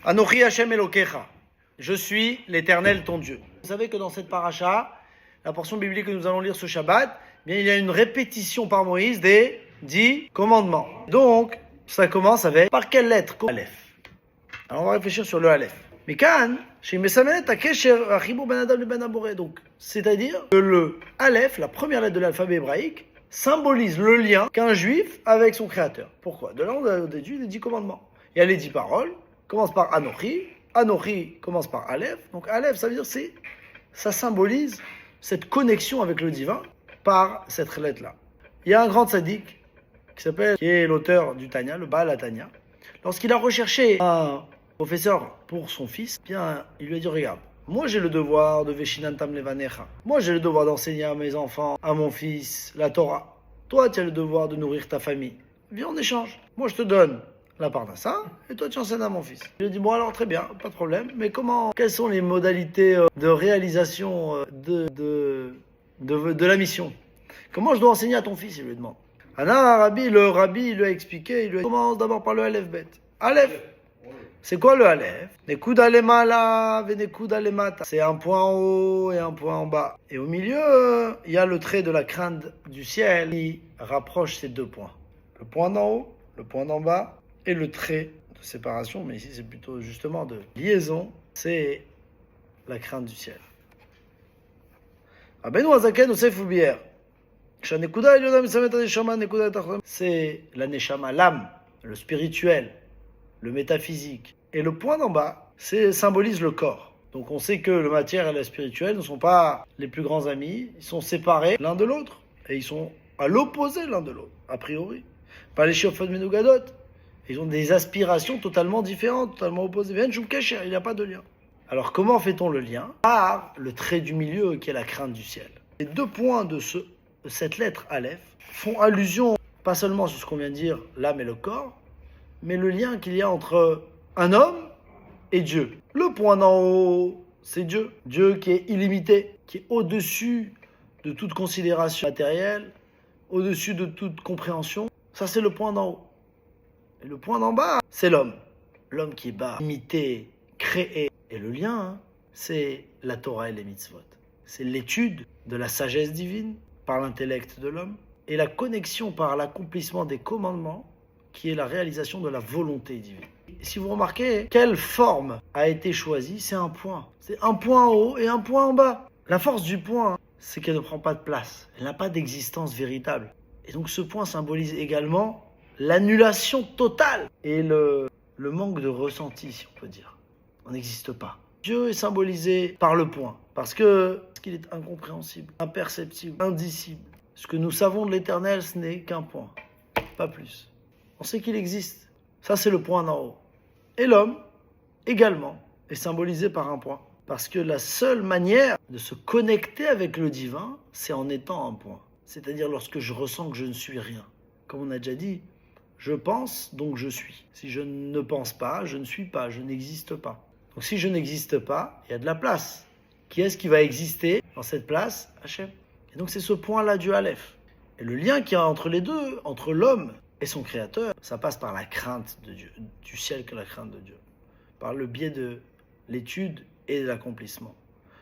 Anochi Hashem Elokecha. Je suis l'Éternel ton Dieu. Vous savez que dans cette paracha, la portion biblique que nous allons lire ce Shabbat, bien, il y a une répétition par Moïse des 10 commandements. Donc, ça commence avec par quelle lettre? Aleph. Alors on va réfléchir sur le Aleph. Mais quand, donc, c'est-à-dire que le Aleph, la première lettre de l'alphabet hébraïque, symbolise le lien qu'un juif a avec son créateur. Pourquoi? De là, on a déduit les 10 commandements. Il y a les 10 paroles, commence par Anochi, Anochi commence par Aleph. Donc Aleph, ça veut dire ça symbolise cette connexion avec le divin par cette lettre-là. Il y a un grand tzaddik qui est l'auteur du Tanya, le Baal HaTanya. Lorsqu'il a recherché un professeur pour son fils, bien, il lui a dit, regarde, moi j'ai le devoir de Veshinantam Levanecha. Moi j'ai le devoir d'enseigner à mes enfants, à mon fils, la Torah. Toi tu as le devoir de nourrir ta famille. Viens on échange. Moi je te donne la parnassa et toi tu enseignes à mon fils. Il lui a dit, bon alors très bien, pas de problème, mais quelles sont les modalités de réalisation de la mission? Comment je dois enseigner à ton fils? Il lui demande. Le rabbi lui a expliqué, il lui a dit, commence d'abord par le Aleph Bet. Aleph. C'est quoi le Aleph? Nekud alemala ve nekud alemata. C'est un point en haut et un point en bas. Et au milieu, il y a le trait de la crainte du ciel qui rapproche ces deux points. Le point d'en haut, le point d'en bas et le trait de séparation, mais ici c'est plutôt justement de liaison, c'est la crainte du ciel. Rabbeinu Hazaken Osef Ubier. C'est la neshama, l'âme, le spirituel, le métaphysique. Et le point d'en bas, symbolise le corps. Donc on sait que le matière et le spirituel ne sont pas les plus grands amis, ils sont séparés l'un de l'autre. Et ils sont à l'opposé l'un de l'autre, a priori. Pas les Shiofod Menugadot. Ils ont des aspirations totalement différentes, totalement opposées. Il n'y a pas de lien. Alors comment fait-on le lien? Par le trait du milieu qui est la crainte du ciel. Les deux points de cette lettre Aleph font allusion pas seulement sur ce qu'on vient de dire, l'âme et le corps, mais le lien qu'il y a entre un homme et Dieu. Le point d'en haut, c'est Dieu. Dieu qui est illimité, qui est au-dessus de toute considération matérielle, au-dessus de toute compréhension. Ça, c'est le point d'en haut. Et le point d'en bas, c'est l'homme. L'homme qui est bas, imité, créé. Et le lien, c'est la Torah et les mitzvot. C'est l'étude de la sagesse divine par l'intellect de l'homme et la connexion par l'accomplissement des commandements qui est la réalisation de la volonté divine. Si vous remarquez, quelle forme a été choisie? C'est un point. C'est un point en haut et un point en bas. La force du point, c'est qu'elle ne prend pas de place. Elle n'a pas d'existence véritable. Et donc ce point symbolise également l'annulation totale et le manque de ressenti, si on peut dire. On n'existe pas. Dieu est symbolisé par le point, parce qu'il est incompréhensible, imperceptible, indicible. Ce que nous savons de l'éternel, ce n'est qu'un point, pas plus. On sait qu'il existe. Ça, c'est le point d'en haut. Et l'homme, également, est symbolisé par un point. Parce que la seule manière de se connecter avec le divin, c'est en étant un point. C'est-à-dire lorsque je ressens que je ne suis rien. Comme on a déjà dit, je pense, donc je suis. Si je ne pense pas, je ne suis pas, je n'existe pas. Donc si je n'existe pas, il y a de la place. Qui est-ce qui va exister dans cette place? Hachem. Et donc c'est ce point-là du Aleph. Et le lien qu'il y a entre les deux, entre l'homme et son créateur, ça passe par la crainte de Dieu, du ciel que la crainte de Dieu. Par le biais de l'étude et de l'accomplissement.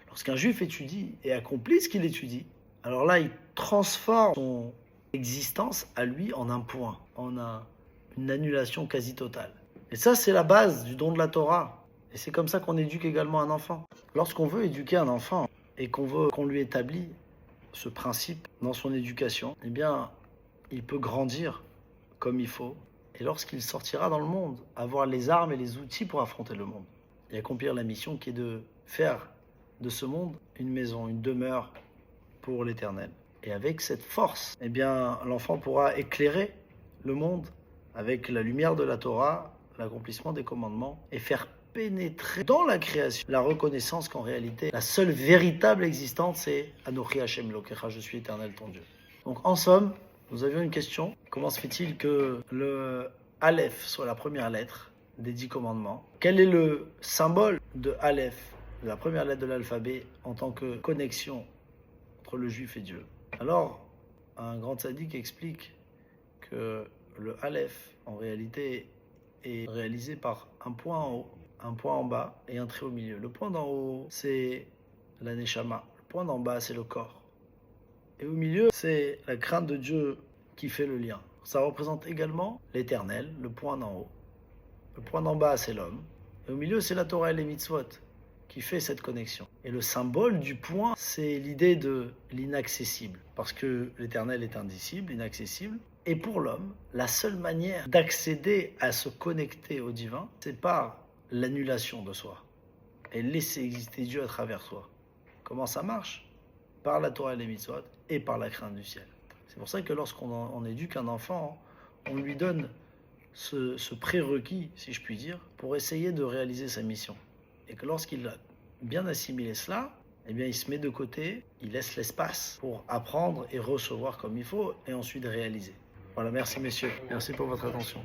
Lorsqu'un juif étudie et accomplit ce qu'il étudie, alors là, il transforme son existence à lui en un point, une annulation quasi totale. Et ça, c'est la base du don de la Torah. Et c'est comme ça qu'on éduque également un enfant. Lorsqu'on veut éduquer un enfant et qu'on lui établit ce principe dans son éducation, eh bien, il peut grandir comme il faut. Et lorsqu'il sortira dans le monde, avoir les armes et les outils pour affronter le monde. Et accomplir la mission qui est de faire de ce monde une maison, une demeure pour l'éternel. Et avec cette force, eh bien, l'enfant pourra éclairer le monde avec la lumière de la Torah, l'accomplissement des commandements et faire pénétrer dans la création la reconnaissance qu'en réalité, la seule véritable existence, c'est Anochi Hashem Elokecha, je suis éternel ton Dieu. Donc en somme, nous avions une question. Comment se fait-il que le Aleph soit la première lettre des 10 commandements? Quel est le symbole de Aleph, de la première lettre de l'alphabet, en tant que connexion entre le juif et Dieu? Alors, un grand tzaddik explique que le Aleph, en réalité, est réalisé par un point en haut un point en bas et un trait au milieu. Le point d'en haut, c'est la neshama. Le point d'en bas, c'est le corps. Et au milieu, c'est la crainte de Dieu qui fait le lien. Ça représente également l'éternel, le point d'en haut. Le point d'en bas, c'est l'homme. Et au milieu, c'est la Torah et les mitzvot qui fait cette connexion. Et le symbole du point, c'est l'idée de l'inaccessible. Parce que l'éternel est indicible, inaccessible. Et pour l'homme, la seule manière d'accéder à se connecter au divin, c'est par l'annulation de soi. Et laisser exister Dieu à travers soi. Comment ça marche? Par la Torah et les mitzvot et par la crainte du ciel. C'est pour ça que lorsqu'on éduque un enfant, on lui donne ce prérequis, si je puis dire, pour essayer de réaliser sa mission. Et que lorsqu'il a bien assimilé cela, eh bien, il se met de côté, il laisse l'espace pour apprendre et recevoir comme il faut, et ensuite réaliser. Voilà, merci messieurs, merci pour votre attention.